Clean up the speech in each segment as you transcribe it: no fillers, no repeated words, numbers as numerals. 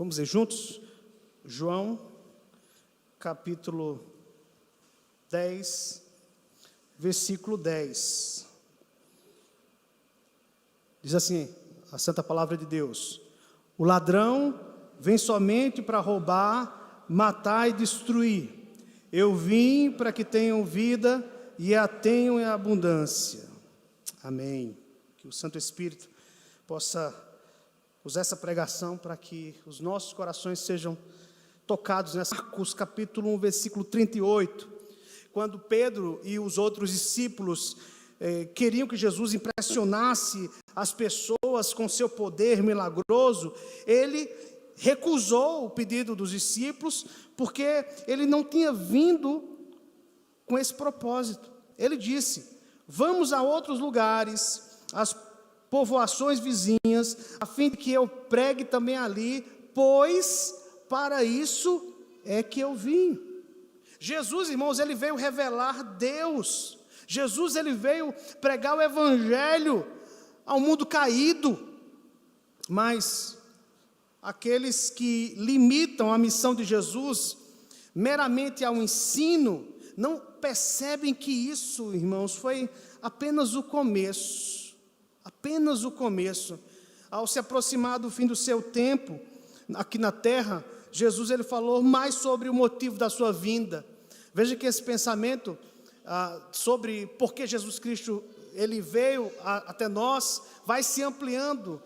Vamos ler juntos? João, capítulo 10, versículo 10. Diz assim, a santa palavra de Deus: o ladrão vem somente para roubar, matar e destruir. Eu vim para que tenham vida e a tenham em abundância. Amém. Que o Santo Espírito possa usar essa pregação para que os nossos corações sejam tocados nessa. Marcos capítulo 1, versículo 38, quando Pedro e os outros discípulos queriam que Jesus impressionasse as pessoas com seu poder milagroso, ele recusou o pedido dos discípulos, porque ele não tinha vindo com esse propósito. Ele disse: vamos a outros lugares, as povoações vizinhas, a fim de que eu pregue também ali, pois para isso é que eu vim. Jesus, irmãos, ele veio revelar Deus. Jesus, ele veio pregar o evangelho ao mundo caído. Mas aqueles que limitam a missão de Jesus meramente ao ensino, não percebem que isso, irmãos, foi apenas o começo. Apenas o começo. Ao se aproximar do fim do seu tempo aqui na terra, Jesus ele falou mais sobre o motivo da sua vinda. Veja que esse pensamento sobre por que Jesus Cristo ele veio até nós vai se ampliando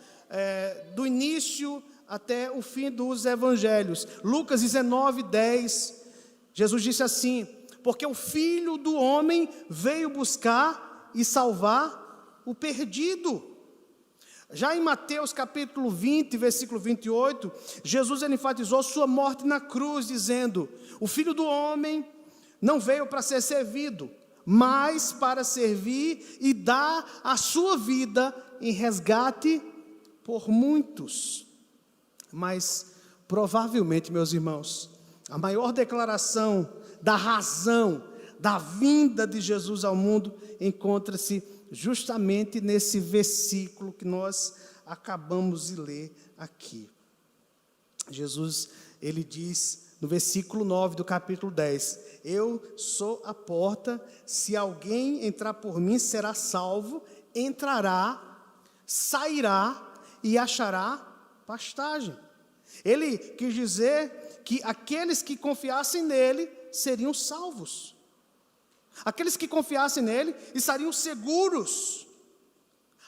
do início até o fim dos evangelhos. Lucas 19, 10, Jesus disse assim: porque o Filho do Homem veio buscar e salvar o perdido. Já em Mateus capítulo 20, versículo 28, Jesus enfatizou sua morte na cruz, dizendo: o Filho do Homem não veio para ser servido, mas para servir e dar a sua vida em resgate por muitos. Mas provavelmente, meus irmãos, a maior declaração da razão da vinda de Jesus ao mundo encontra-se justamente nesse versículo que nós acabamos de ler aqui. Jesus, ele diz no versículo 9 do capítulo 10: eu sou a porta, se alguém entrar por mim será salvo, entrará, sairá e achará pastagem. Ele quis dizer que aqueles que confiassem nele seriam salvos. Aqueles que confiassem nele estariam seguros.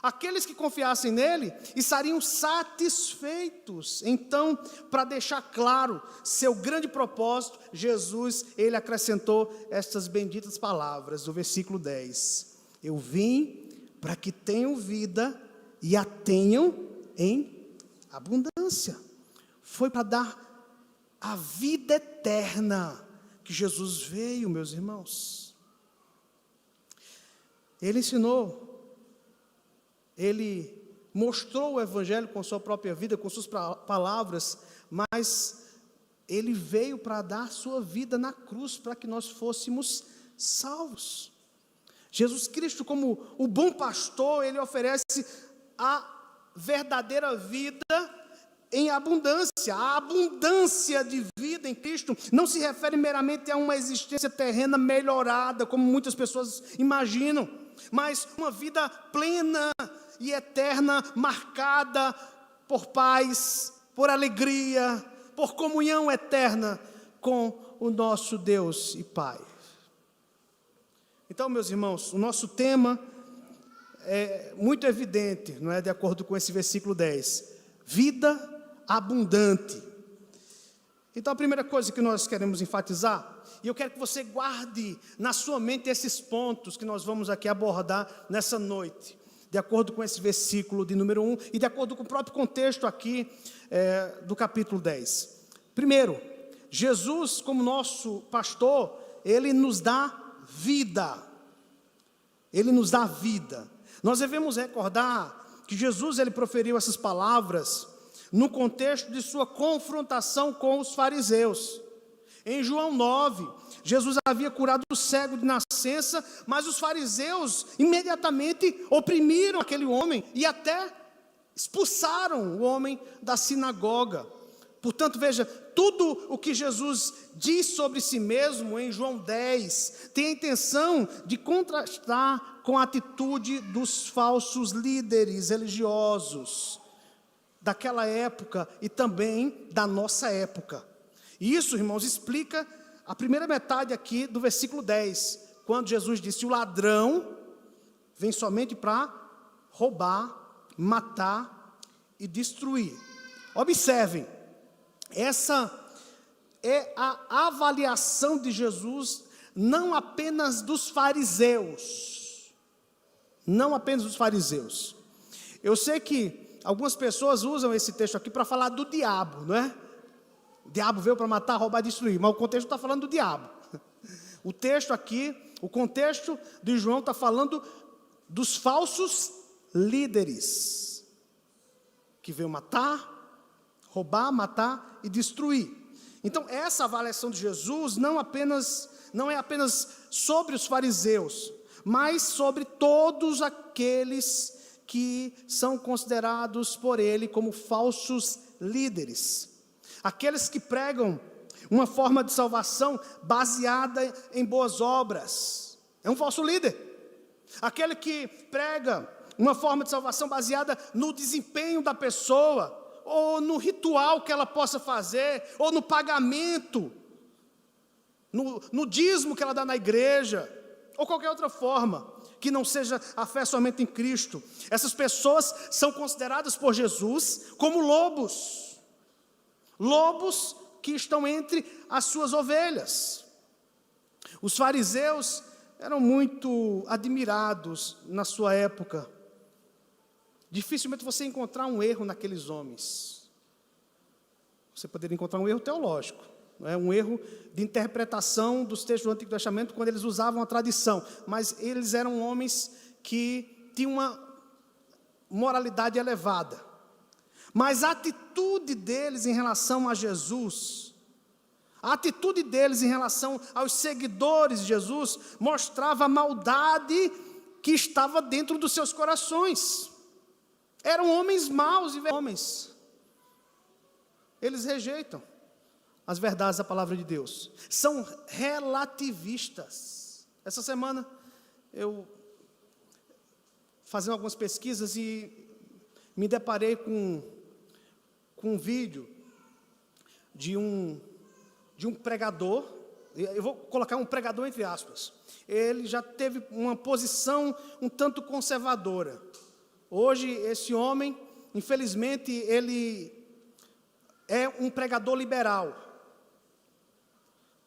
Aqueles que confiassem nele estariam satisfeitos. Então, para deixar claro seu grande propósito, Jesus, ele acrescentou estas benditas palavras do versículo 10. Eu vim para que tenham vida e a tenham em abundância. Foi para dar a vida eterna que Jesus veio, meus irmãos. Ele ensinou, ele mostrou o evangelho com sua própria vida, com suas palavras, mas ele veio para dar sua vida na cruz, para que nós fôssemos salvos. Jesus Cristo, como o bom pastor, ele oferece a verdadeira vida em abundância. A abundância de vida em Cristo não se refere meramente a uma existência terrena melhorada, como muitas pessoas imaginam, mas uma vida plena e eterna, marcada por paz, por alegria, por comunhão eterna com o nosso Deus e Pai. Então, meus irmãos, o nosso tema é muito evidente, não é? De acordo com esse versículo 10, vida abundante. Então, a primeira coisa que nós queremos enfatizar, e eu quero que você guarde na sua mente esses pontos que nós vamos aqui abordar nessa noite, de acordo com esse versículo de número 1 e de acordo com o próprio contexto aqui do capítulo 10. Primeiro, Jesus, como nosso pastor, ele nos dá vida. Ele nos dá vida. Nós devemos recordar que Jesus, ele proferiu essas palavras no contexto de sua confrontação com os fariseus. Em João 9, Jesus havia curado o cego de nascença, mas os fariseus imediatamente oprimiram aquele homem e até expulsaram o homem da sinagoga. Portanto, veja, tudo o que Jesus diz sobre si mesmo em João 10 tem a intenção de contrastar com a atitude dos falsos líderes religiosos daquela época e também da nossa época. E isso, irmãos, explica a primeira metade aqui do versículo 10, quando Jesus disse: o ladrão vem somente para roubar, matar e destruir. Observem, essa é a avaliação de Jesus, não apenas dos fariseus. Não apenas dos fariseus. Eu sei que algumas pessoas usam esse texto aqui para falar do diabo, não é? O diabo veio para matar, roubar e destruir, mas o contexto está falando do diabo. O texto aqui, o contexto de João está falando dos falsos líderes, que veio matar, roubar, matar e destruir. Então, essa avaliação de Jesus não é apenas sobre os fariseus, mas sobre todos aqueles que são considerados por ele como falsos líderes. Aqueles que pregam uma forma de salvação baseada em boas obras. É um falso líder. Aquele que prega uma forma de salvação baseada no desempenho da pessoa, ou no ritual que ela possa fazer, ou no pagamento, no dízimo que ela dá na igreja, ou qualquer outra forma, que não seja a fé somente em Cristo. Essas pessoas são consideradas por Jesus como lobos. Lobos que estão entre as suas ovelhas. Os fariseus eram muito admirados na sua época. Dificilmente você encontrar um erro naqueles homens. Você poderia encontrar um erro teológico, não é? Um erro de interpretação dos textos do Antigo Testamento, quando eles usavam a tradição. Mas eles eram homens que tinham uma moralidade elevada. Mas a atitude deles em relação a Jesus, a atitude deles em relação aos seguidores de Jesus, mostrava a maldade que estava dentro dos seus corações. Eram homens maus e homens. Eles rejeitam as verdades da palavra de Deus. São relativistas. Essa semana eu fazendo algumas pesquisas e me deparei com um vídeo de um pregador. Eu vou colocar um pregador entre aspas. Ele já teve uma posição um tanto conservadora. Hoje, esse homem, infelizmente, ele é um pregador liberal.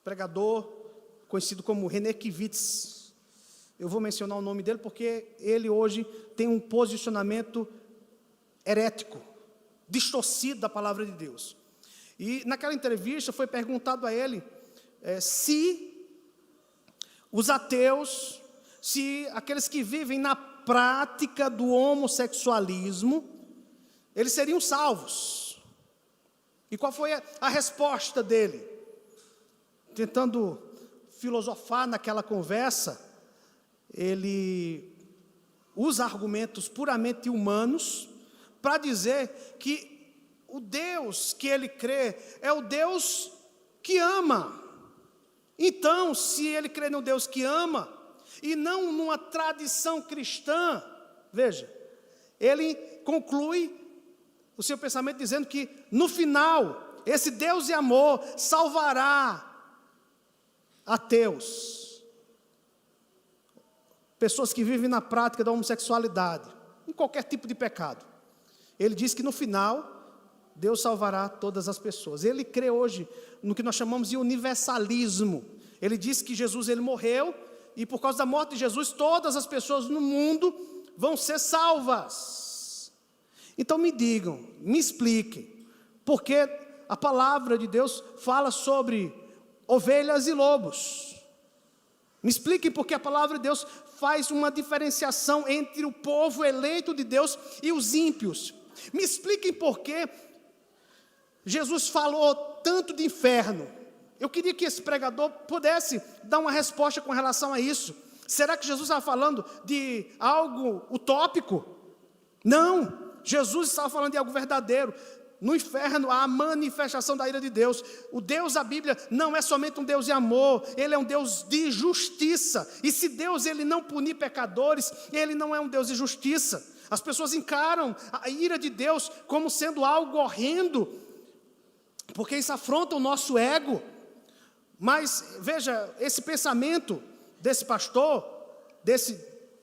Pregador conhecido como René Kivitz. Eu vou mencionar o nome dele porque ele hoje tem um posicionamento herético, distorcido da palavra de Deus. E naquela entrevista foi perguntado a ele se os ateus, se aqueles que vivem na prática do homossexualismo, eles seriam salvos. E qual foi a resposta dele? Tentando filosofar naquela conversa, ele usa argumentos puramente humanos para dizer que o Deus que ele crê é o Deus que ama. Então, se ele crê no Deus que ama, e não numa tradição cristã, veja, ele conclui o seu pensamento dizendo que, no final, esse Deus de amor salvará ateus, pessoas que vivem na prática da homossexualidade, em qualquer tipo de pecado. Ele diz que, no final, Deus salvará todas as pessoas. Ele crê hoje no que nós chamamos de universalismo. Ele diz que Jesus ele morreu, e por causa da morte de Jesus, todas as pessoas no mundo vão ser salvas. Então me digam, me expliquem, porque a palavra de Deus fala sobre ovelhas e lobos. Me expliquem porque a palavra de Deus faz uma diferenciação entre o povo eleito de Deus e os ímpios. Me expliquem por que Jesus falou tanto de inferno. Eu queria que esse pregador pudesse dar uma resposta com relação a isso. Será que Jesus estava falando de algo utópico? Não, Jesus estava falando de algo verdadeiro. No inferno há a manifestação da ira de Deus. O Deus da Bíblia não é somente um Deus de amor, Ele é um Deus de justiça. E se Deus ele não punir pecadores, Ele não é um Deus de justiça. As pessoas encaram a ira de Deus como sendo algo horrendo, porque isso afronta o nosso ego. Mas veja, esse pensamento desse pastor, desse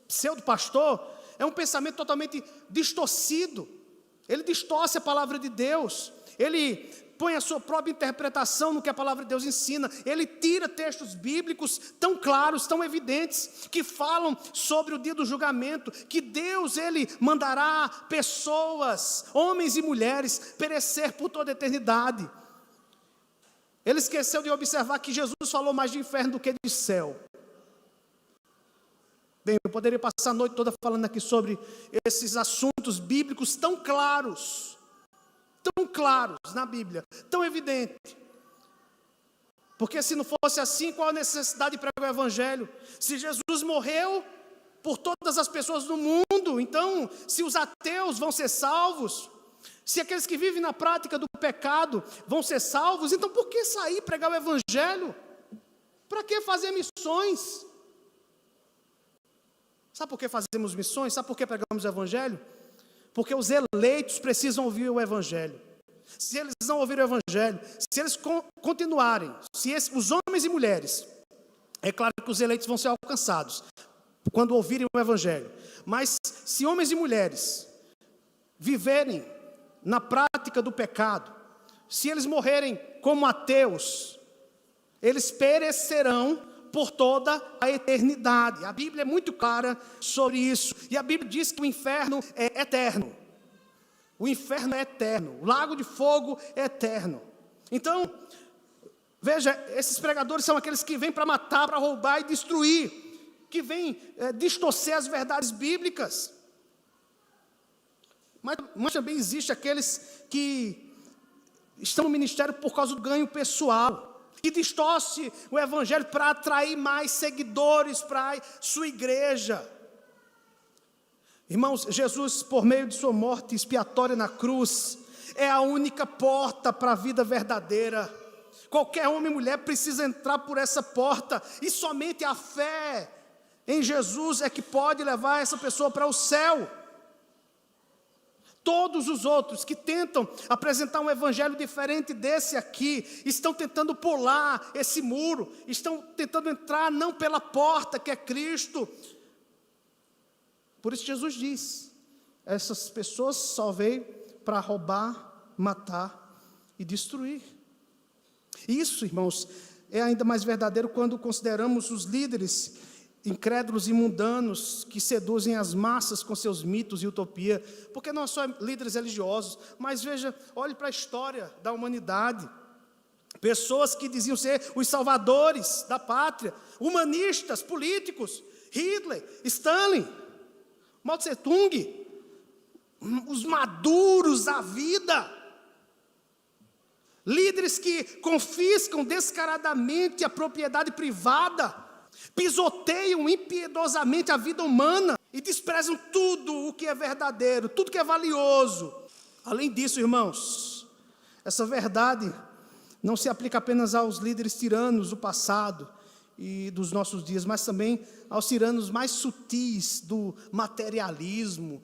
pseudo-pastor, é um pensamento totalmente distorcido. Ele distorce a palavra de Deus, ele põe a sua própria interpretação no que a palavra de Deus ensina, ele tira textos bíblicos tão claros, tão evidentes, que falam sobre o dia do julgamento, que Deus ele mandará pessoas, homens e mulheres, perecer por toda a eternidade. Ele esqueceu de observar que Jesus falou mais de inferno do que de céu. Bem, eu poderia passar a noite toda falando aqui sobre esses assuntos bíblicos tão claros na Bíblia, tão evidente. Porque se não fosse assim, qual a necessidade de pregar o Evangelho? Se Jesus morreu por todas as pessoas do mundo, então, se os ateus vão ser salvos, se aqueles que vivem na prática do pecado vão ser salvos, então por que sair pregar o Evangelho? Para que fazer missões? Sabe por que fazemos missões? Sabe por que pregamos o Evangelho? Porque os eleitos precisam ouvir o Evangelho. Se eles não ouvirem o Evangelho, se eles continuarem, os homens e mulheres, é claro que os eleitos vão ser alcançados quando ouvirem o Evangelho. Mas se homens e mulheres viverem na prática do pecado, se eles morrerem como ateus, eles perecerão por toda a eternidade. A Bíblia é muito clara sobre isso. E a Bíblia diz que o inferno é eterno. O inferno é eterno. O lago de fogo é eterno. Então, veja, esses pregadores são aqueles que vêm para matar, para roubar e destruir, que vêm distorcer as verdades bíblicas. Mas também existe aqueles que estão no ministério por causa do ganho pessoal, que distorce o Evangelho para atrair mais seguidores para a sua igreja. Irmãos, Jesus, por meio de sua morte expiatória na cruz, é a única porta para a vida verdadeira. Qualquer homem e mulher precisa entrar por essa porta, e somente a fé em Jesus é que pode levar essa pessoa para o céu. Todos os outros que tentam apresentar um evangelho diferente desse aqui, estão tentando pular esse muro, estão tentando entrar não pela porta que é Cristo. Por isso Jesus diz, essas pessoas só veio para roubar, matar e destruir. Isso, irmãos, é ainda mais verdadeiro quando consideramos os líderes incrédulos e mundanos que seduzem as massas com seus mitos e utopia, porque não só líderes religiosos, mas veja, olhe para a história da humanidade, pessoas que diziam ser os salvadores da pátria, humanistas, políticos, Hitler, Stalin, Mao Tse Tung, os maduros da vida, líderes que confiscam descaradamente a propriedade privada, pisoteiam impiedosamente a vida humana e desprezam tudo o que é verdadeiro, tudo que é valioso. Além disso, irmãos, essa verdade não se aplica apenas aos líderes tiranos do passado e dos nossos dias, mas também aos tiranos mais sutis do materialismo,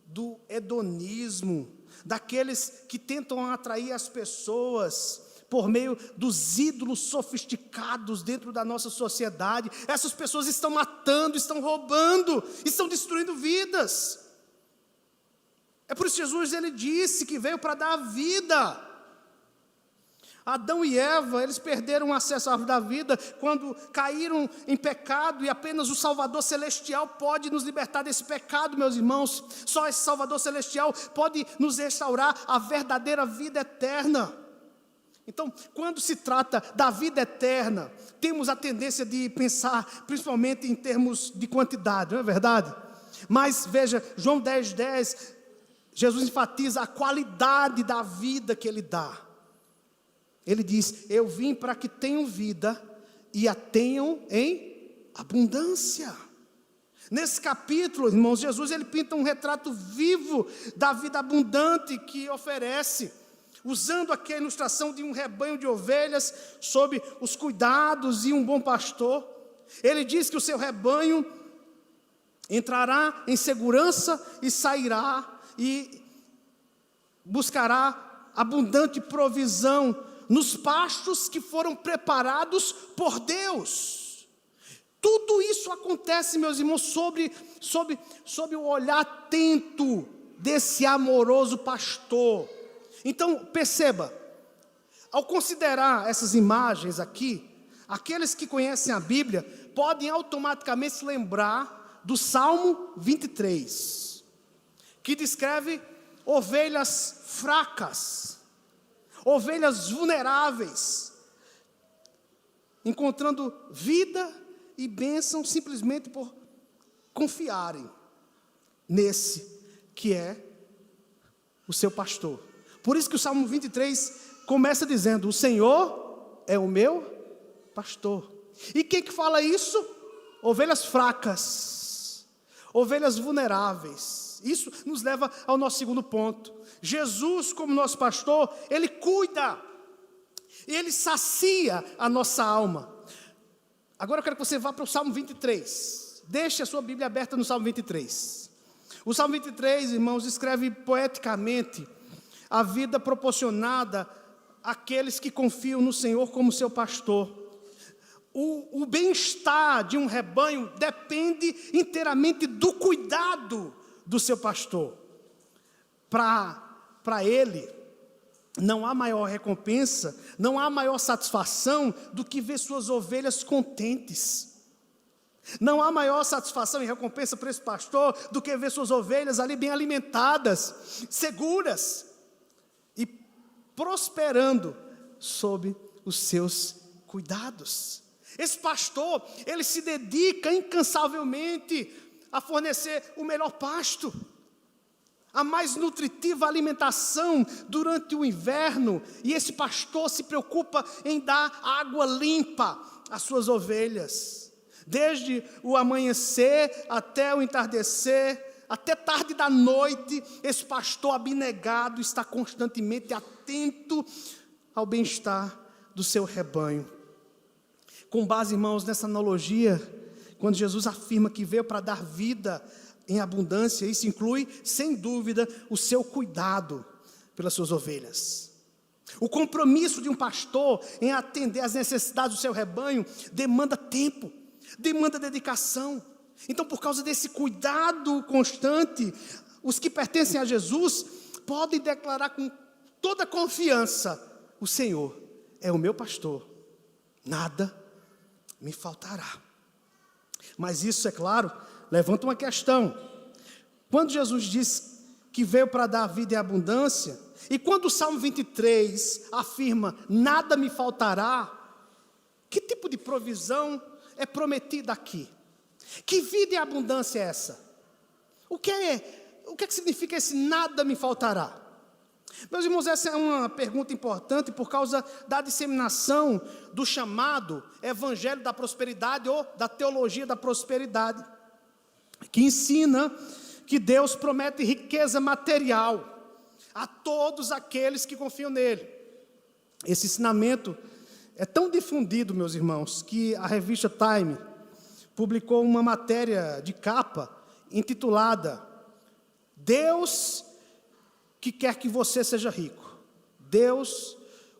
do hedonismo, daqueles que tentam atrair as pessoas por meio dos ídolos sofisticados dentro da nossa sociedade. Essas pessoas estão matando, estão roubando, estão destruindo vidas. É por isso que Jesus ele disse que veio para dar a vida. Adão e Eva, eles perderam o acesso à árvore da vida quando caíram em pecado, e apenas o Salvador Celestial pode nos libertar desse pecado, meus irmãos. Só esse Salvador Celestial pode nos restaurar a verdadeira vida eterna. Então, quando se trata da vida eterna, temos a tendência de pensar principalmente em termos de quantidade, não é verdade? Mas veja, João 10:10, Jesus enfatiza a qualidade da vida que Ele dá. Ele diz, eu vim para que tenham vida e a tenham em abundância. Nesse capítulo, irmãos, Jesus ele pinta um retrato vivo da vida abundante que oferece. usando aqui a ilustração de um rebanho de ovelhas sob os cuidados de um bom pastor. Ele diz que o seu rebanho entrará em segurança e sairá e buscará abundante provisão nos pastos que foram preparados por Deus. Tudo isso acontece, meus irmãos, sob o olhar atento desse amoroso pastor. Então, perceba, ao considerar essas imagens aqui, aqueles que conhecem a Bíblia podem automaticamente se lembrar do Salmo 23, que descreve ovelhas fracas, ovelhas vulneráveis, encontrando vida e bênção simplesmente por confiarem nesse que é o seu pastor. Por isso que o Salmo 23 começa dizendo: o Senhor é o meu pastor. E quem que fala isso? Ovelhas fracas, ovelhas vulneráveis. Isso nos leva ao nosso segundo ponto. Jesus, como nosso pastor, Ele cuida, e Ele sacia a nossa alma. Agora eu quero que você vá para o Salmo 23. Deixe a sua Bíblia aberta no Salmo 23. O Salmo 23, irmãos, descreve poeticamente a vida proporcionada àqueles que confiam no Senhor como seu pastor. O bem-estar de um rebanho depende inteiramente do cuidado do seu pastor. Para ele, não há maior recompensa, não há maior satisfação do que ver suas ovelhas contentes. Não há maior satisfação e recompensa para esse pastor do que ver suas ovelhas ali bem alimentadas, seguras e prosperando sob os seus cuidados. Esse pastor, ele se dedica incansavelmente a fornecer o melhor pasto, a mais nutritiva alimentação durante o inverno, e esse pastor se preocupa em dar água limpa às suas ovelhas, desde o amanhecer até o entardecer, até tarde da noite. Esse pastor abnegado está constantemente atento ao bem-estar do seu rebanho. Com base, irmãos, nessa analogia, quando Jesus afirma que veio para dar vida em abundância, isso inclui, sem dúvida, o seu cuidado pelas suas ovelhas. O compromisso de um pastor em atender às necessidades do seu rebanho demanda tempo, demanda dedicação. Então, por causa desse cuidado constante, os que pertencem a Jesus podem declarar com toda confiança: o Senhor é o meu pastor, nada me faltará. Mas isso, é claro, levanta uma questão. Quando Jesus diz que veio para dar vida em abundância, e quando o Salmo 23 afirma: nada me faltará, que tipo de provisão é prometida aqui? Que vida em abundância é essa? O que significa esse nada me faltará? Meus irmãos, essa é uma pergunta importante por causa da disseminação do chamado Evangelho da Prosperidade ou da Teologia da Prosperidade, que ensina que Deus promete riqueza material a todos aqueles que confiam nele. Esse ensinamento é tão difundido, meus irmãos, que a revista Time publicou uma matéria de capa intitulada Deus que quer que você seja rico.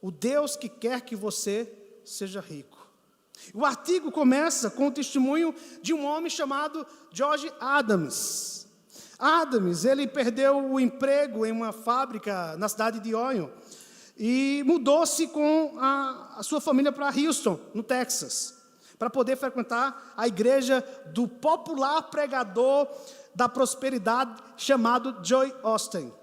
O Deus que quer que você seja rico. O artigo começa com o testemunho de um homem chamado George Adams. Adams, ele perdeu o emprego em uma fábrica na cidade de Ohio e mudou-se com a sua família para Houston, no Texas, para poder frequentar a igreja do popular pregador da prosperidade chamado Joel Osteen.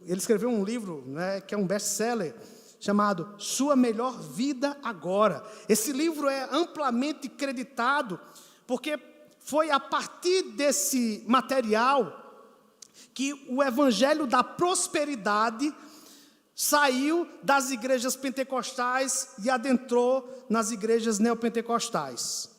Ele escreveu um livro, que é um best-seller, chamado Sua Melhor Vida Agora. Esse livro é amplamente creditado, porque foi a partir desse material que o evangelho da prosperidade saiu das igrejas pentecostais e adentrou nas igrejas neopentecostais.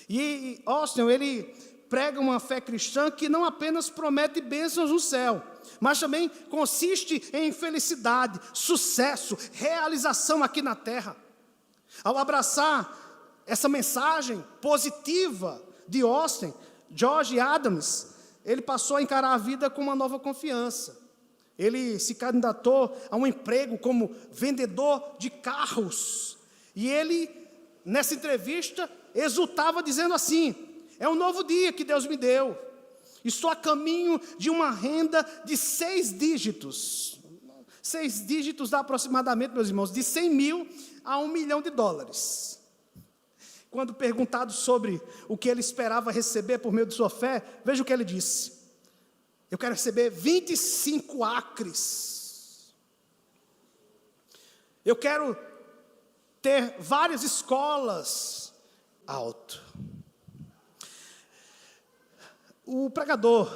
E Austin, ele prega uma fé cristã que não apenas promete bênçãos no céu, mas também consiste em felicidade, sucesso, realização aqui na terra. Ao abraçar essa mensagem positiva de Austin, George Adams, ele passou a encarar a vida com uma nova confiança. Ele se candidatou a um emprego como vendedor de carros. E ele, nessa entrevista, exultava dizendo assim: é um novo dia que Deus me deu. Estou a caminho de uma renda de 6 dígitos. 6 dígitos dá aproximadamente, meus irmãos, de 100 mil a $1 milhão. Quando perguntado sobre o que ele esperava receber por meio de sua fé, veja o que ele disse: eu quero receber 25 acres. Eu quero ter várias escolas. Alto. O pregador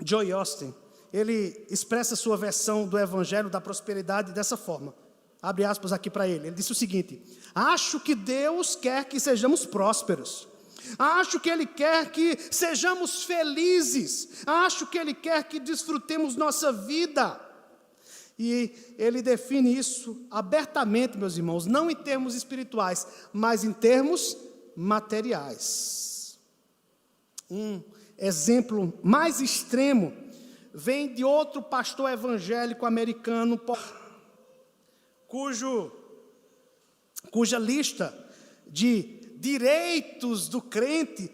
Joel Osteen, ele expressa sua versão do Evangelho da Prosperidade dessa forma. Abre aspas aqui para ele. Ele disse o seguinte: acho que Deus quer que sejamos prósperos. Acho que Ele quer que sejamos felizes. Acho que Ele quer que desfrutemos nossa vida. E ele define isso abertamente, meus irmãos, não em termos espirituais, mas em termos materiais. Um exemplo mais extremo vem de outro pastor evangélico americano, cuja lista de direitos do crente,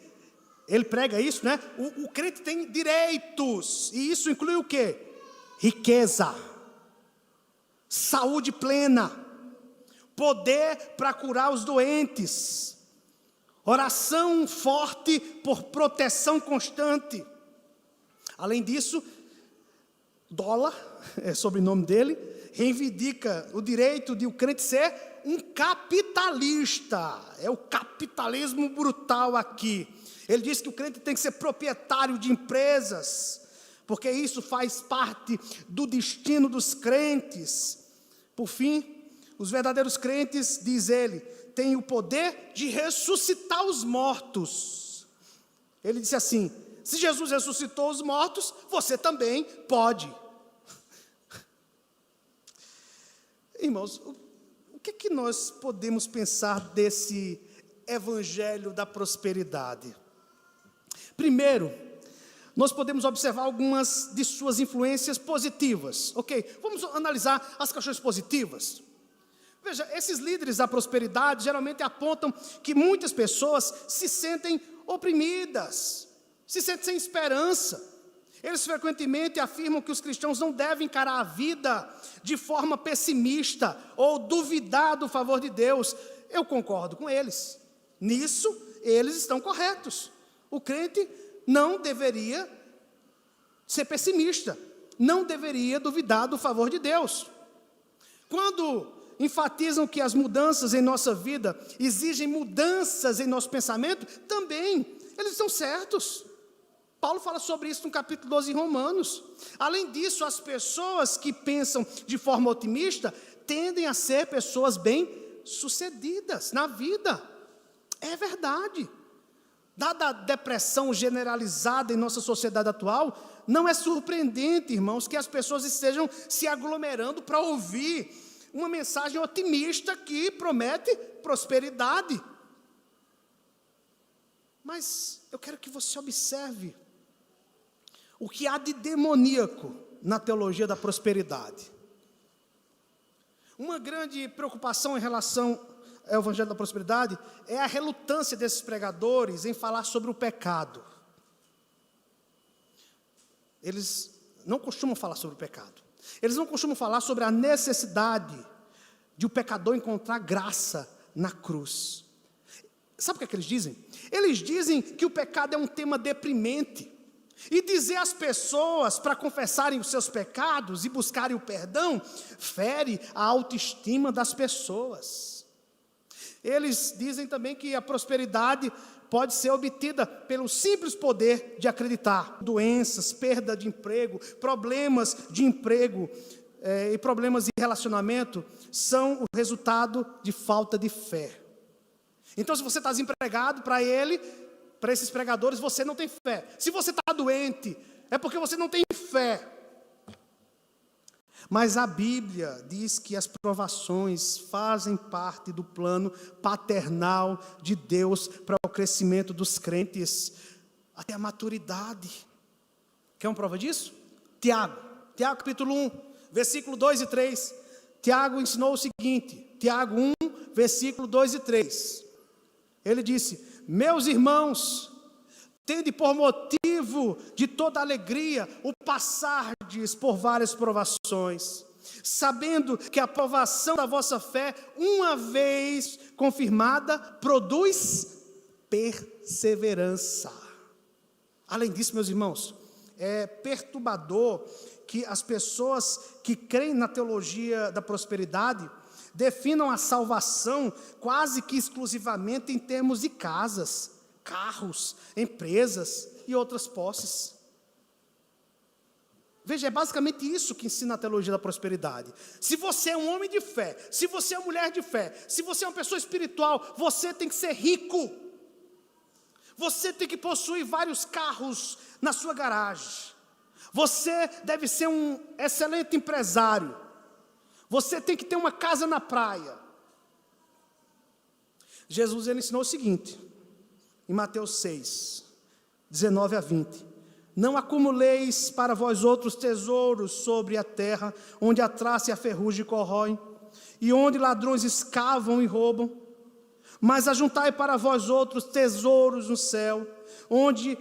ele prega isso, né? O crente tem direitos, e isso inclui o quê? Riqueza, saúde plena, poder para curar os doentes, oração forte por proteção constante. Além disso, Dólar, é sobrenome dele, reivindica o direito de o crente ser um capitalista. É o capitalismo brutal aqui. Ele diz que o crente tem que ser proprietário de empresas, porque isso faz parte do destino dos crentes. Por fim, os verdadeiros crentes, diz ele, têm o poder de ressuscitar os mortos. Ele disse assim: se Jesus ressuscitou os mortos, você também pode. Irmãos, o que nós podemos pensar desse evangelho da prosperidade? Primeiro, nós podemos observar algumas de suas influências positivas. Ok, vamos analisar as questões positivas. Veja, esses líderes da prosperidade geralmente apontam que muitas pessoas se sentem oprimidas, se sentem sem esperança. Eles frequentemente afirmam que os cristãos não devem encarar a vida de forma pessimista ou duvidar do favor de Deus. Eu concordo com eles. Nisso, eles estão corretos. O crente não deveria ser pessimista, não deveria duvidar do favor de Deus. Quando enfatizam que as mudanças em nossa vida exigem mudanças em nosso pensamento, também eles estão certos. Paulo fala sobre isso no capítulo 12 em Romanos. Além disso, as pessoas que pensam de forma otimista tendem a ser pessoas bem-sucedidas na vida. É verdade. Dada a depressão generalizada em nossa sociedade atual, não é surpreendente, irmãos, que as pessoas estejam se aglomerando para ouvir uma mensagem otimista que promete prosperidade. Mas eu quero que você observe o que há de demoníaco na teologia da prosperidade. Uma grande preocupação em relação ao evangelho da prosperidade é a relutância desses pregadores em falar sobre o pecado. Eles não costumam falar sobre o pecado. Eles não costumam falar sobre a necessidade de o pecador encontrar graça na cruz. Sabe o que é que eles dizem? Eles dizem que o pecado é um tema deprimente. E dizer às pessoas para confessarem os seus pecados e buscarem o perdão, fere a autoestima das pessoas. Eles dizem também que a prosperidade pode ser obtida pelo simples poder de acreditar. Doenças, perda de emprego, problemas de emprego e problemas de relacionamento são o resultado de falta de fé. Então, se você está desempregado, para esses pregadores, você não tem fé. Se você está doente, é porque você não tem fé. Mas a Bíblia diz que as provações fazem parte do plano paternal de Deus para o crescimento dos crentes até a maturidade. Quer uma prova disso? Tiago capítulo 1, versículo 2 e 3. Tiago ensinou o seguinte, Tiago 1, versículo 2 e 3. Ele disse: meus irmãos, tende por motivo de toda alegria o passardes por várias provações, sabendo que a provação da vossa fé, uma vez confirmada, produz perseverança. Além disso, meus irmãos, é perturbador que as pessoas que creem na teologia da prosperidade definam a salvação quase que exclusivamente em termos de casas, carros, empresas e outras posses. Veja, é basicamente isso que ensina a teologia da prosperidade. Se você é um homem de fé, se você é uma mulher de fé, se você é uma pessoa espiritual, você tem que ser rico. Você tem que possuir vários carros na sua garagem. Você deve ser um excelente empresário. Você tem que ter uma casa na praia. Jesus, ele ensinou o seguinte, em Mateus 6, 19 a 20. Não acumuleis para vós outros tesouros sobre a terra, onde a traça e a ferrugem corroem, e onde ladrões escavam e roubam. Mas ajuntai para vós outros tesouros no céu, onde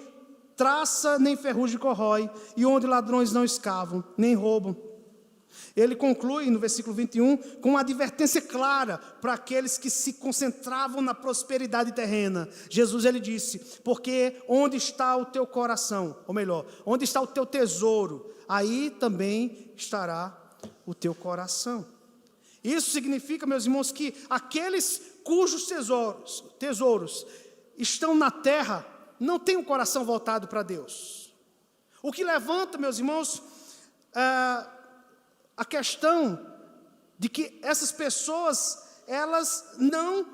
traça nem ferrugem corrói, e onde ladrões não escavam, nem roubam. Ele conclui no versículo 21 com uma advertência clara para aqueles que se concentravam na prosperidade terrena. Jesus, ele disse, porque onde está o teu coração, ou melhor, onde está o teu tesouro, aí também estará o teu coração. Isso significa, meus irmãos, que aqueles cujos tesouros estão na terra, não têm um coração voltado para Deus. O que levanta, meus irmãos, a questão de que essas pessoas, elas não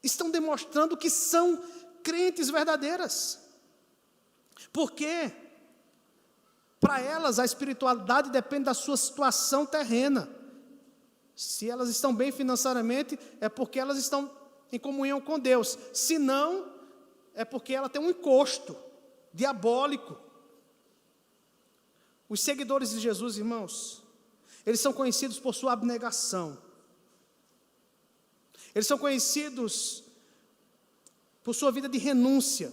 estão demonstrando que são crentes verdadeiras. Porque para elas a espiritualidade depende da sua situação terrena. Se elas estão bem financeiramente, é porque elas estão em comunhão com Deus. Se não, é porque ela tem um encosto diabólico. Os seguidores de Jesus, irmãos, eles são conhecidos por sua abnegação. Eles são conhecidos por sua vida de renúncia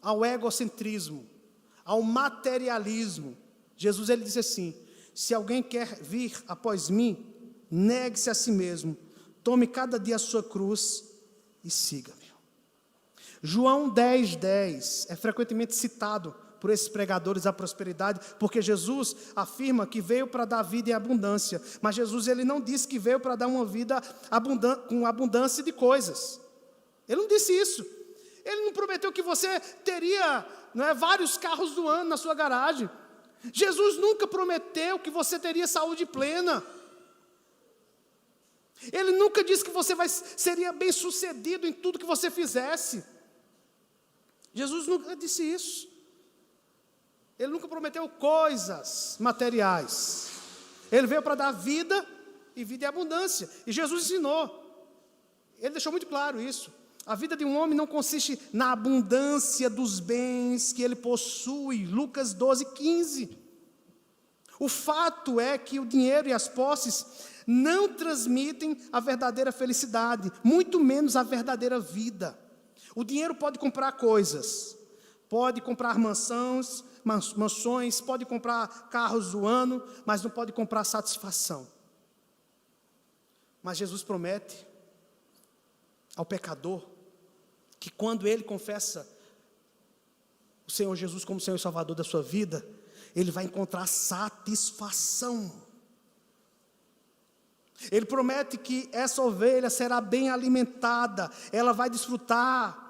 ao egocentrismo, ao materialismo. Jesus, ele disse assim, se alguém quer vir após mim, negue-se a si mesmo, tome cada dia a sua cruz e siga-me. João 10:10 é frequentemente citado por esses pregadores da prosperidade, porque Jesus afirma que veio para dar vida em abundância, mas Jesus, ele não disse que veio para dar uma vida com abundância de coisas. Ele não disse isso. Ele não prometeu que você teria vários carros do ano na sua garagem. Jesus nunca prometeu que você teria saúde plena. Ele nunca disse que você seria bem sucedido em tudo que você fizesse. Jesus nunca disse isso. Ele nunca prometeu coisas materiais. Ele veio para dar vida e vida em abundância. E Jesus ensinou. Ele deixou muito claro isso. A vida de um homem não consiste na abundância dos bens que ele possui. Lucas 12:15. O fato é que o dinheiro e as posses não transmitem a verdadeira felicidade, muito menos a verdadeira vida. O dinheiro pode comprar coisas, pode comprar mansões, pode comprar carros do ano, mas não pode comprar satisfação. Mas Jesus promete ao pecador que quando ele confessa o Senhor Jesus como Senhor e Salvador da sua vida, ele vai encontrar satisfação. Ele promete que essa ovelha será bem alimentada, ela vai desfrutar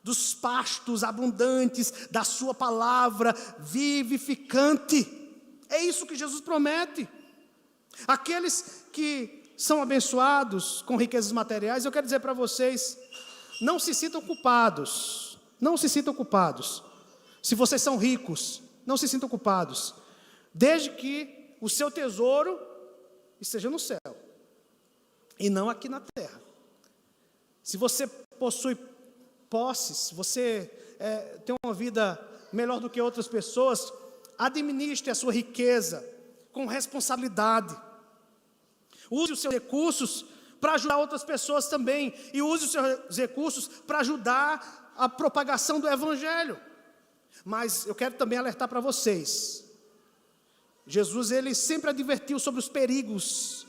dos pastos abundantes da sua palavra vivificante. É isso que Jesus promete. Aqueles que são abençoados com riquezas materiais, eu quero dizer para vocês, não se sintam culpados. Não se sintam culpados. Se vocês são ricos, não se sintam culpados. Desde que o seu tesouro esteja no céu, e não aqui na terra. Se você possui posses, se você tem uma vida melhor do que outras pessoas, administre a sua riqueza com responsabilidade. Use os seus recursos para ajudar outras pessoas também, e use os seus recursos para ajudar a propagação do Evangelho. Mas eu quero também alertar para vocês, Jesus ele sempre advertiu sobre os perigos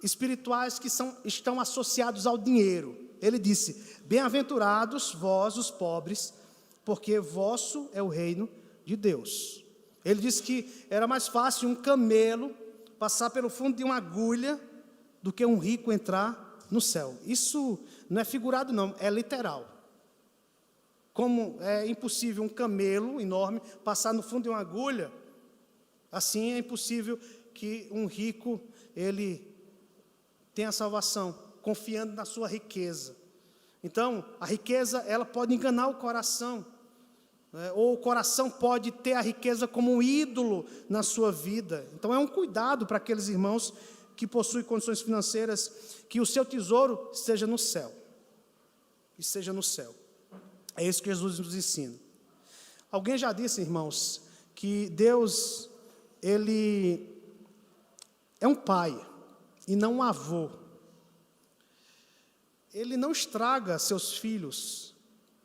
espirituais que estão associados ao dinheiro. Ele disse: bem-aventurados vós os pobres, porque vosso é o reino de Deus. Ele disse que era mais fácil um camelo passar pelo fundo de uma agulha do que um rico entrar no céu. Isso não é figurado não, é literal. Como é impossível um camelo enorme passar no fundo de uma agulha, assim é impossível que um rico ele tenha salvação, confiando na sua riqueza. Então, a riqueza ela pode enganar o coração, ou o coração pode ter a riqueza como um ídolo na sua vida. Então é um cuidado para aqueles irmãos que possuem condições financeiras, que o seu tesouro esteja no céu, esteja no céu. É isso que Jesus nos ensina. Alguém já disse, irmãos, que Deus ele é um pai e não um avô. Ele não estraga seus filhos,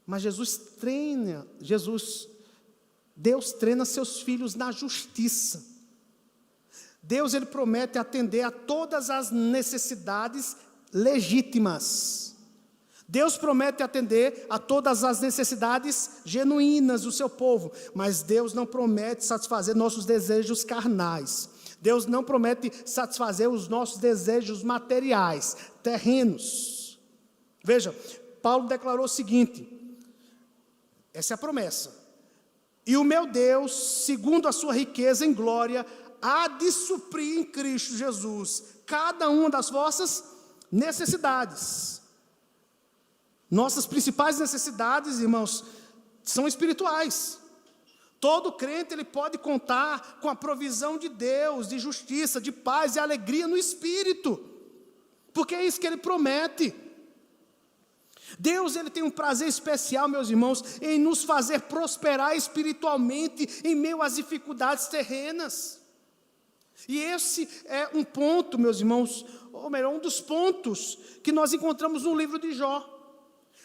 mas Deus treina seus filhos na justiça. Deus ele promete atender a todas as necessidades legítimas. Deus promete atender a todas as necessidades genuínas do seu povo, mas Deus não promete satisfazer nossos desejos carnais. Deus não promete satisfazer os nossos desejos materiais, terrenos. Veja, Paulo declarou o seguinte, essa é a promessa: e o meu Deus, segundo a sua riqueza em glória, há de suprir em Cristo Jesus cada uma das vossas necessidades. Nossas principais necessidades, irmãos, são espirituais. Todo crente ele pode contar com a provisão de Deus, de justiça, de paz e alegria no Espírito, porque é isso que Ele promete. Deus ele tem um prazer especial, meus irmãos, em nos fazer prosperar espiritualmente em meio às dificuldades terrenas. E esse é um ponto, meus irmãos, ou melhor, um dos pontos que nós encontramos no livro de Jó.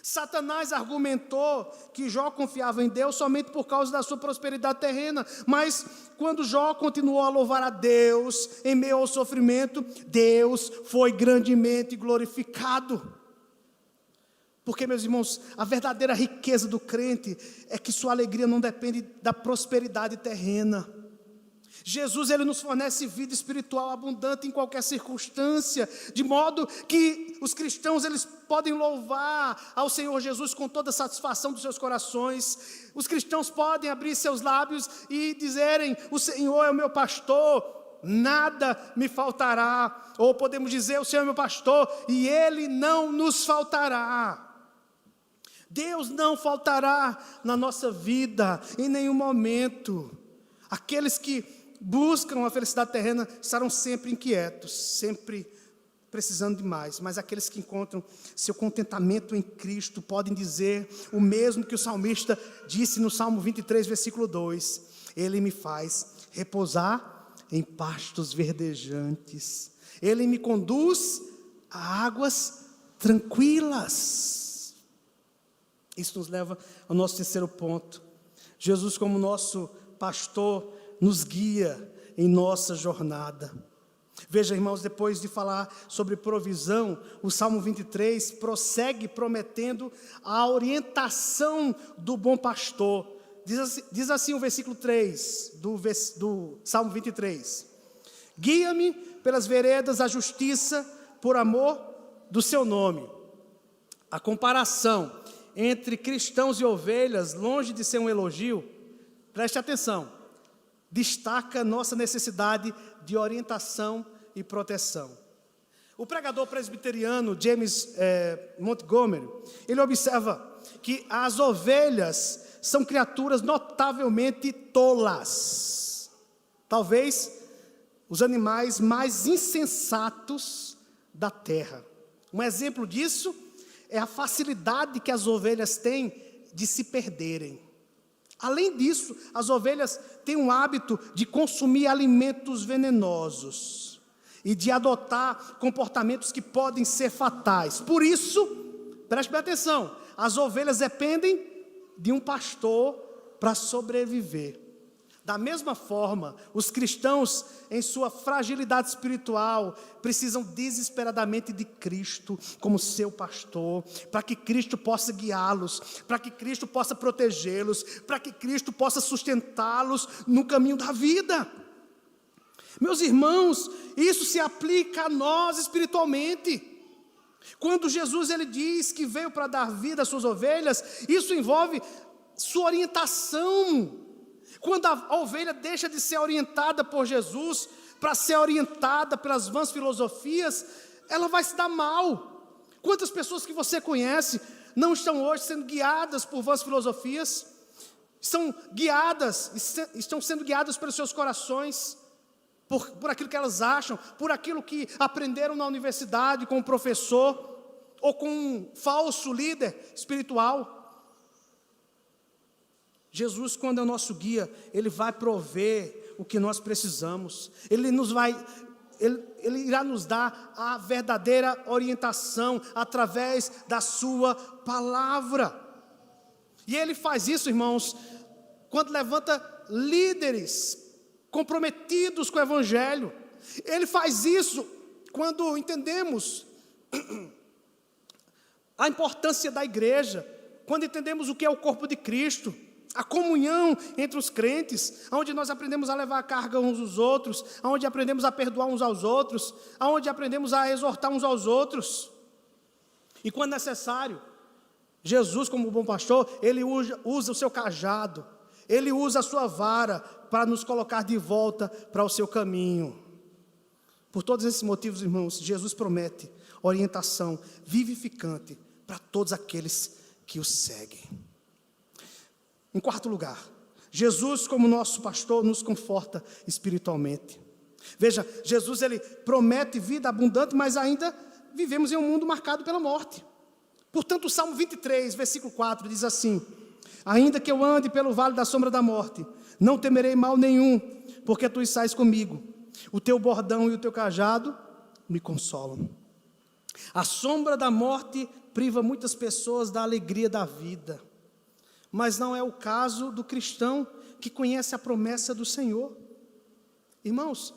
Satanás argumentou que Jó confiava em Deus somente por causa da sua prosperidade terrena, mas quando Jó continuou a louvar a Deus em meio ao sofrimento, Deus foi grandemente glorificado. Porque, meus irmãos, a verdadeira riqueza do crente é que sua alegria não depende da prosperidade terrena. Jesus ele nos fornece vida espiritual abundante em qualquer circunstância, de modo que os cristãos eles podem louvar ao Senhor Jesus com toda a satisfação dos seus corações. Os cristãos podem abrir seus lábios e dizerem: o Senhor é o meu pastor, nada me faltará. Ou podemos dizer: o Senhor é meu pastor e Ele não nos faltará. Deus não faltará na nossa vida em nenhum momento. Aqueles que buscam a felicidade terrena estarão sempre inquietos, sempre precisando de mais, mas aqueles que encontram seu contentamento em Cristo podem dizer o mesmo que o salmista disse no Salmo 23, versículo 2: Ele me faz repousar em pastos verdejantes, Ele me conduz a águas tranquilas. Isso nos leva ao nosso terceiro ponto. Jesus, como nosso pastor, nos guia em nossa jornada. Veja, irmãos, depois de falar sobre provisão, o Salmo 23 prossegue prometendo a orientação do bom pastor. Diz assim o versículo 3 do Salmo 23: guia-me pelas veredas da justiça por amor do seu nome. A comparação entre cristãos e ovelhas, longe de ser um elogio, preste atenção, destaca nossa necessidade de orientação e proteção. O pregador presbiteriano James Montgomery, ele observa que as ovelhas são criaturas notavelmente tolas. Talvez os animais mais insensatos da terra. Um exemplo disso é a facilidade que as ovelhas têm de se perderem. Além disso, as ovelhas têm um hábito de consumir alimentos venenosos e de adotar comportamentos que podem ser fatais. Por isso, preste bem atenção, as ovelhas dependem de um pastor para sobreviver. Da mesma forma, os cristãos, em sua fragilidade espiritual, precisam desesperadamente de Cristo como seu pastor, para que Cristo possa guiá-los, para que Cristo possa protegê-los, para que Cristo possa sustentá-los no caminho da vida. Meus irmãos, isso se aplica a nós espiritualmente. Quando Jesus ele diz que veio para dar vida às suas ovelhas, isso envolve sua orientação. Quando a ovelha deixa de ser orientada por Jesus para ser orientada pelas vãs filosofias, ela vai se dar mal. Quantas pessoas que você conhece não estão hoje sendo guiadas por vãs filosofias? Estão sendo guiadas pelos seus corações, por aquilo que elas acham, por aquilo que aprenderam na universidade com um professor, ou com um falso líder espiritual. Jesus, quando é o nosso guia, Ele vai prover o que nós precisamos. Ele irá nos dar a verdadeira orientação através da sua palavra. E Ele faz isso, irmãos, quando levanta líderes comprometidos com o Evangelho. Ele faz isso quando entendemos a importância da igreja, quando entendemos o que é o corpo de Cristo, a comunhão entre os crentes, onde nós aprendemos a levar a carga uns dos outros, onde aprendemos a perdoar uns aos outros, onde aprendemos a exortar uns aos outros. E quando necessário, Jesus, como bom pastor, Ele usa o seu cajado, Ele usa a sua vara para nos colocar de volta para o seu caminho. Por todos esses motivos, irmãos, Jesus promete orientação vivificante para todos aqueles que o seguem. Em quarto lugar, Jesus, como nosso pastor, nos conforta espiritualmente. Veja, Jesus ele promete vida abundante, mas ainda vivemos em um mundo marcado pela morte. Portanto, o Salmo 23, versículo 4, diz assim: ainda que eu ande pelo vale da sombra da morte, não temerei mal nenhum, porque tu estás comigo. O teu bordão e o teu cajado me consolam. A sombra da morte priva muitas pessoas da alegria da vida. Mas não é o caso do cristão que conhece a promessa do Senhor. Irmãos,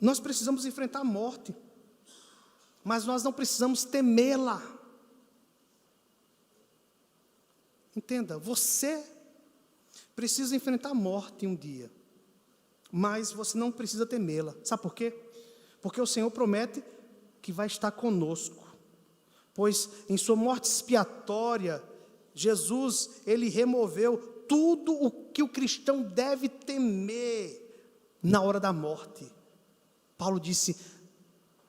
nós precisamos enfrentar a morte, mas nós não precisamos temê-la. Entenda, você precisa enfrentar a morte um dia, mas você não precisa temê-la. Sabe por quê? Porque o Senhor promete que vai estar conosco, pois em sua morte expiatória, Jesus, Ele removeu tudo o que o cristão deve temer na hora da morte. Paulo disse: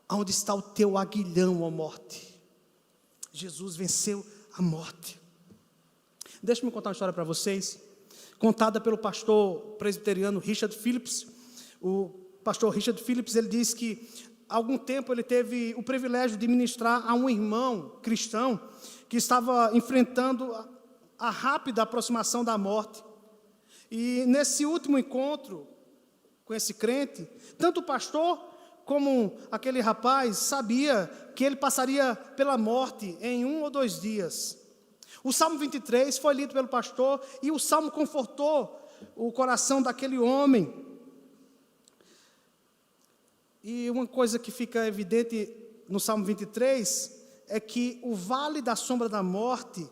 aonde está o teu aguilhão, ó morte? Jesus venceu a morte. Deixa-me contar uma história para vocês, contada pelo pastor presbiteriano Richard Phillips. O pastor Richard Phillips, ele diz que há algum tempo ele teve o privilégio de ministrar a um irmão cristão que estava enfrentando a rápida aproximação da morte. E nesse último encontro com esse crente, tanto o pastor como aquele rapaz sabia que ele passaria pela morte em 1 ou 2 dias. O Salmo 23 foi lido pelo pastor e o Salmo confortou o coração daquele homem. E uma coisa que fica evidente no Salmo 23 é que o vale da sombra da morte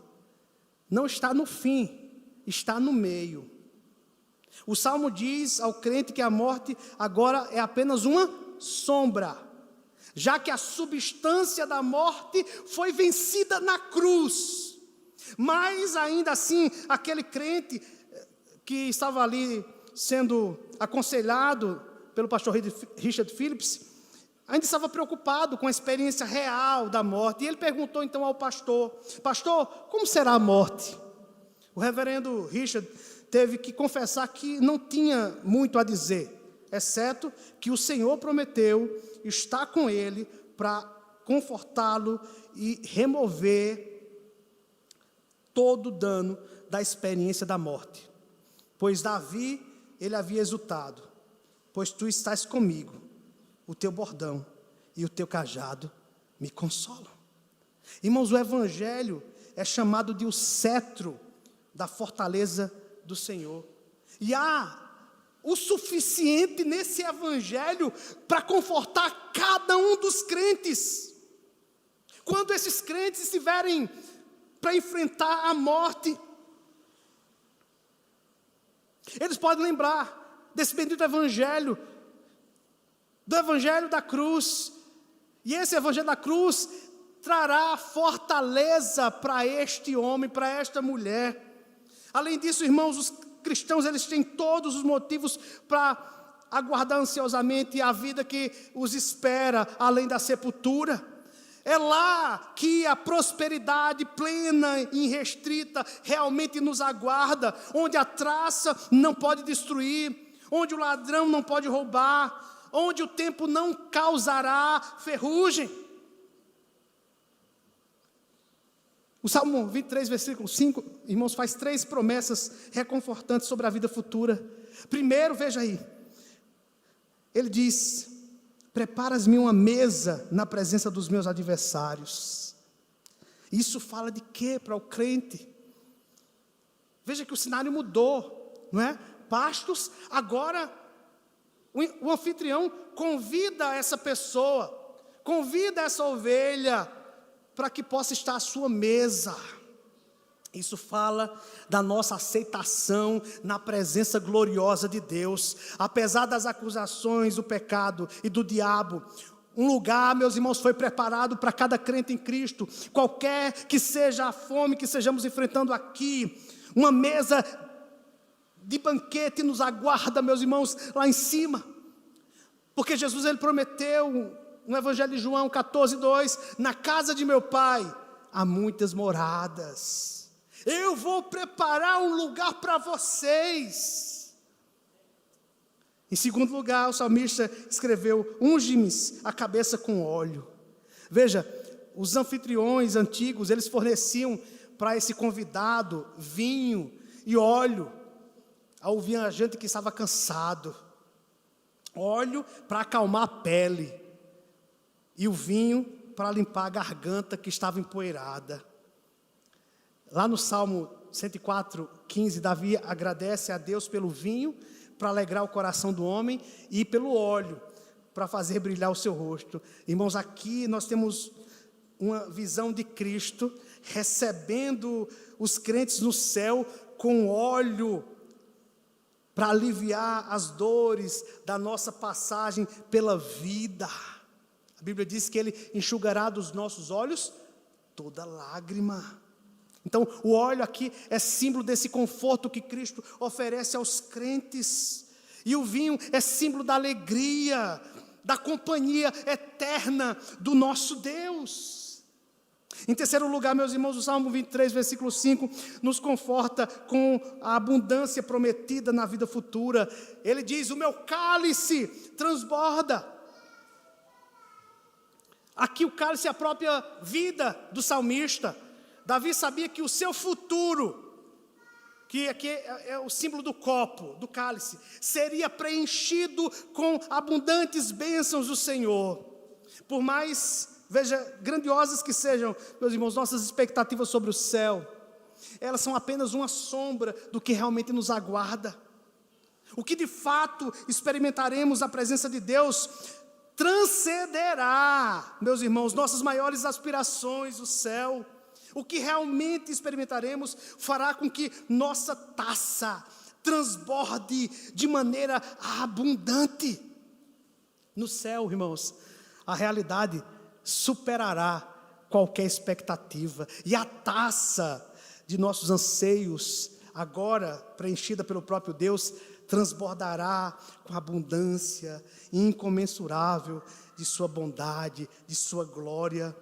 não está no fim, está no meio. O Salmo diz ao crente que a morte agora é apenas uma sombra, já que a substância da morte foi vencida na cruz. Mas ainda assim, aquele crente que estava ali sendo aconselhado pelo pastor Richard Phillips, ainda estava preocupado com a experiência real da morte. E ele perguntou então ao pastor: pastor, como será a morte? O reverendo Richard teve que confessar que não tinha muito a dizer, exceto que o Senhor prometeu estar com ele para confortá-lo e remover todo o dano da experiência da morte. Pois Davi, ele havia exultado: pois tu estás comigo, o teu bordão e o teu cajado me consolam. Irmãos, o Evangelho é chamado de o cetro da fortaleza do Senhor. E há o suficiente nesse Evangelho para confortar cada um dos crentes. Quando esses crentes estiverem para enfrentar a morte, eles podem lembrar desse bendito Evangelho, do Evangelho da cruz. E esse Evangelho da cruz trará fortaleza para este homem, para esta mulher. Além disso, irmãos, os cristãos, eles têm todos os motivos para aguardar ansiosamente a vida que os espera além da sepultura. É lá que a prosperidade plena e irrestrita realmente nos aguarda, onde a traça não pode destruir, onde o ladrão não pode roubar, onde o tempo não causará ferrugem. O Salmo 23, versículo 5, irmãos, faz 3 promessas reconfortantes sobre a vida futura. Primeiro, veja aí, ele diz: preparas-me uma mesa na presença dos meus adversários. Isso fala de quê para o crente? Veja que o cenário mudou, não é? Pastos, agora o anfitrião convida essa pessoa, convida essa ovelha para que possa estar à sua mesa. Isso fala da nossa aceitação na presença gloriosa de Deus. Apesar das acusações do pecado e do diabo, um lugar, meus irmãos, foi preparado para cada crente em Cristo. Qualquer que seja a fome que estejamos enfrentando aqui, uma mesa de banquete nos aguarda, meus irmãos, lá em cima. Porque Jesus, ele prometeu no Evangelho de João 14:2, na casa de meu Pai há muitas moradas. Eu vou preparar um lugar para vocês. Em segundo lugar, o salmista escreveu: unge-me a cabeça com óleo. Veja, os anfitriões antigos, eles forneciam para esse convidado vinho e óleo ao viajante que estava cansado. Óleo para acalmar a pele e o vinho para limpar a garganta que estava empoeirada. Lá no Salmo 104:15, Davi agradece a Deus pelo vinho, para alegrar o coração do homem, e pelo óleo, para fazer brilhar o seu rosto. Irmãos, aqui nós temos uma visão de Cristo, recebendo os crentes no céu com óleo, para aliviar as dores da nossa passagem pela vida. A Bíblia diz que Ele enxugará dos nossos olhos toda lágrima. Então, o óleo aqui é símbolo desse conforto que Cristo oferece aos crentes. E o vinho é símbolo da alegria, da companhia eterna do nosso Deus. Em terceiro lugar, meus irmãos, o Salmo 23, versículo 5, nos conforta com a abundância prometida na vida futura. Ele diz: o meu cálice transborda. Aqui o cálice é a própria vida do salmista. Davi sabia que o seu futuro, que aqui é o símbolo do copo, do cálice, seria preenchido com abundantes bênçãos do Senhor. Por mais, veja, grandiosas que sejam, meus irmãos, nossas expectativas sobre o céu, elas são apenas uma sombra do que realmente nos aguarda. O que de fato experimentaremos na presença de Deus transcenderá, meus irmãos, nossas maiores aspirações, o céu. O que realmente experimentaremos fará com que nossa taça transborde de maneira abundante. No céu, irmãos, a realidade superará qualquer expectativa. E a taça de nossos anseios, agora preenchida pelo próprio Deus, transbordará com a abundância incomensurável de sua bondade, de sua glória,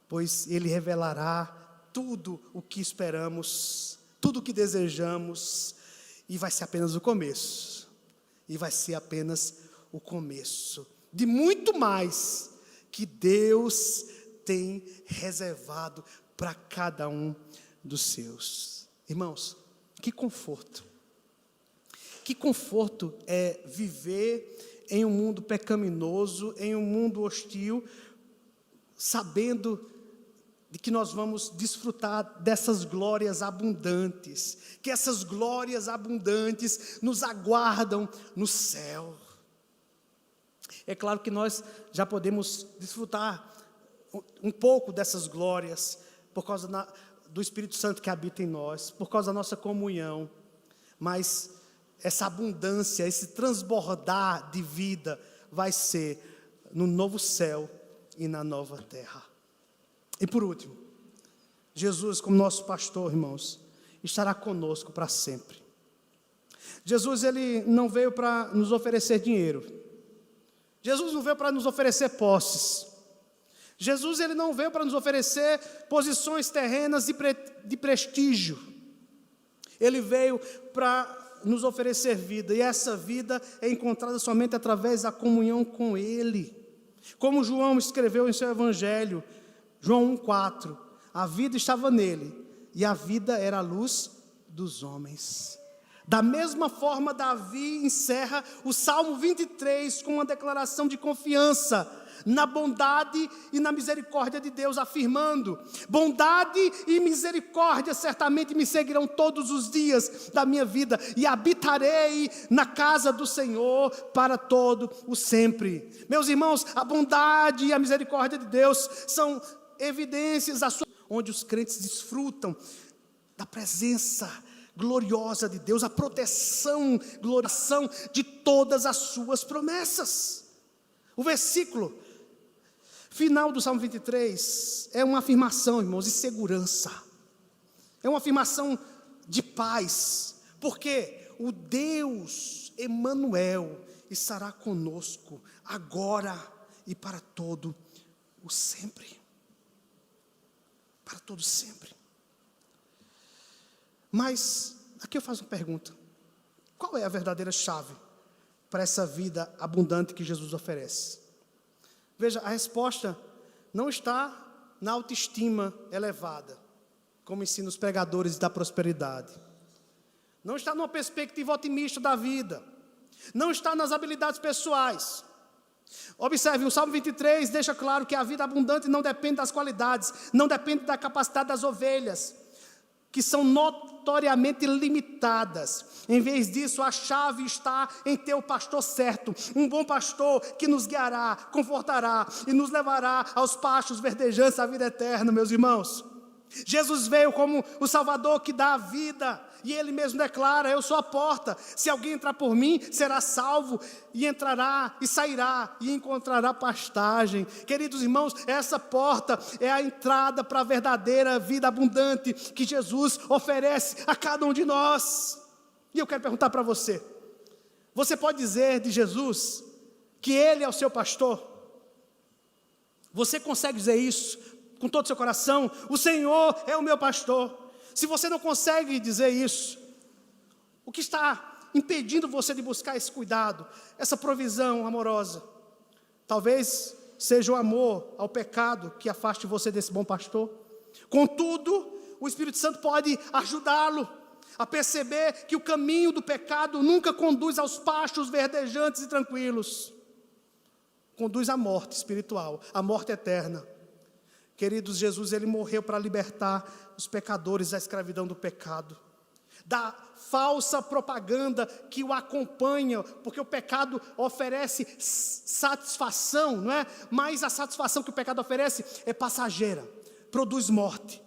pois Ele revelará tudo o que esperamos, tudo o que desejamos, e vai ser apenas o começo. E vai ser apenas o começo de muito mais que Deus tem reservado para cada um dos seus. Irmãos, que conforto. Que conforto é viver em um mundo pecaminoso, em um mundo hostil, sabendo de que nós vamos desfrutar dessas glórias abundantes, que essas glórias abundantes nos aguardam no céu. É claro que nós já podemos desfrutar um pouco dessas glórias, por causa do Espírito Santo que habita em nós, por causa da nossa comunhão, mas essa abundância, esse transbordar de vida vai ser no novo céu e na nova terra. E por último, Jesus, como nosso pastor, irmãos, estará conosco para sempre. Jesus, ele não veio para nos oferecer dinheiro. Jesus não veio para nos oferecer posses. Jesus, ele não veio para nos oferecer posições terrenas de prestígio. Ele veio para nos oferecer vida, e essa vida é encontrada somente através da comunhão com Ele. Como João escreveu em seu Evangelho, João 1,4, a vida estava nele, e a vida era a luz dos homens. Da mesma forma, Davi encerra o Salmo 23 com uma declaração de confiança na bondade e na misericórdia de Deus, afirmando: bondade e misericórdia certamente me seguirão todos os dias da minha vida, e habitarei na casa do Senhor para todo o sempre. Meus irmãos, a bondade e a misericórdia de Deus são evidências onde os crentes desfrutam da presença gloriosa de Deus, a proteção, gloriação de todas as suas promessas. O versículo final do Salmo 23 é uma afirmação, irmãos, de segurança, é uma afirmação de paz, porque o Deus Emanuel estará conosco agora e para todo o sempre. Para todo sempre. Mas, aqui eu faço uma pergunta: qual é a verdadeira chave para essa vida abundante que Jesus oferece? Veja, a resposta não está na autoestima elevada, como ensinam os pregadores da prosperidade. Não está numa perspectiva otimista da vida. Não está nas habilidades pessoais. Observe, o Salmo 23 deixa claro que a vida abundante não depende das qualidades, não depende da capacidade das ovelhas, que são notoriamente limitadas. Em vez disso, a chave está em ter o pastor certo, um bom pastor que nos guiará, confortará e nos levará aos pastos verdejantes da vida eterna, meus irmãos. Jesus veio como o Salvador que dá a vida, e Ele mesmo declara: eu sou a porta, se alguém entrar por mim, será salvo, e entrará, e sairá, e encontrará pastagem. Queridos irmãos, essa porta é a entrada para a verdadeira vida abundante, que Jesus oferece a cada um de nós. E eu quero perguntar para você: você pode dizer de Jesus que Ele é o seu pastor? Você consegue dizer isso com todo o seu coração? O Senhor é o meu pastor. Se você não consegue dizer isso, o que está impedindo você de buscar esse cuidado, essa provisão amorosa? Talvez seja o amor ao pecado que afaste você desse bom pastor. Contudo, o Espírito Santo pode ajudá-lo a perceber que o caminho do pecado nunca conduz aos pastos verdejantes e tranquilos. Conduz à morte espiritual, à morte eterna. Queridos, Jesus, Ele morreu para libertar os pecadores da escravidão do pecado, da falsa propaganda que o acompanha, porque o pecado oferece satisfação, não é? Mas a satisfação que o pecado oferece é passageira, produz morte.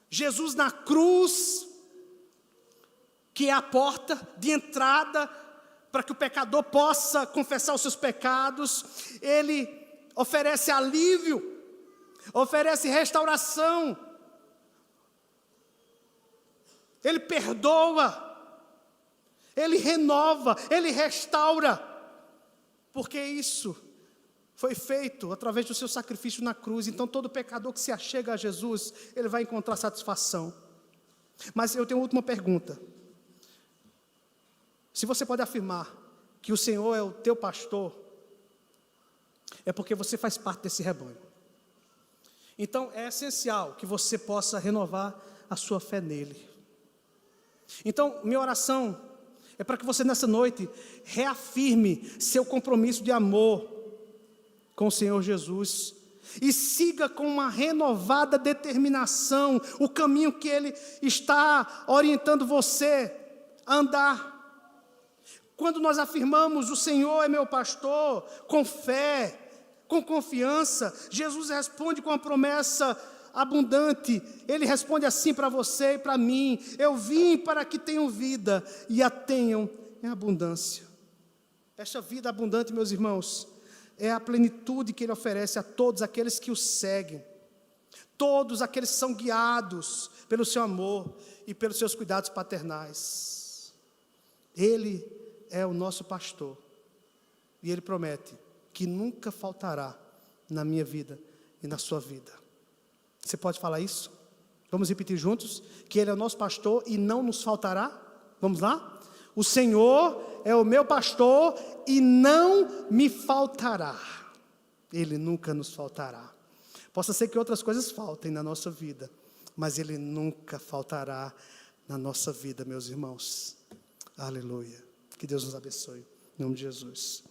Jesus na cruz, que é a porta de entrada para que o pecador possa confessar os seus pecados, Ele oferece alívio, oferece restauração, Ele perdoa, Ele renova, Ele restaura, porque isso foi feito através do seu sacrifício na cruz. Então todo pecador que se achega a Jesus, ele vai encontrar satisfação. Mas eu tenho uma última pergunta: se você pode afirmar que o Senhor é o teu pastor, é porque você faz parte desse rebanho. Então é essencial que você possa renovar a sua fé nele. Então minha oração é para que você nessa noite reafirme seu compromisso de amor com o Senhor Jesus e siga com uma renovada determinação o caminho que Ele está orientando você a andar. Quando nós afirmamos o Senhor é meu pastor, com fé, com confiança, Jesus responde com uma promessa abundante. Ele responde assim para você e para mim: eu vim para que tenham vida e a tenham em abundância. Esta vida abundante, meus irmãos, é a plenitude que Ele oferece a todos aqueles que o seguem, todos aqueles que são guiados pelo seu amor e pelos seus cuidados paternais. Ele é o nosso pastor e Ele promete que nunca faltará na minha vida e na sua vida. Você pode falar isso? Vamos repetir juntos? Que Ele é o nosso pastor e não nos faltará? Vamos lá? O Senhor é o meu pastor e não me faltará. Ele nunca nos faltará. Possa ser que outras coisas faltem na nossa vida, mas Ele nunca faltará na nossa vida, meus irmãos. Aleluia. Que Deus nos abençoe. Em nome de Jesus.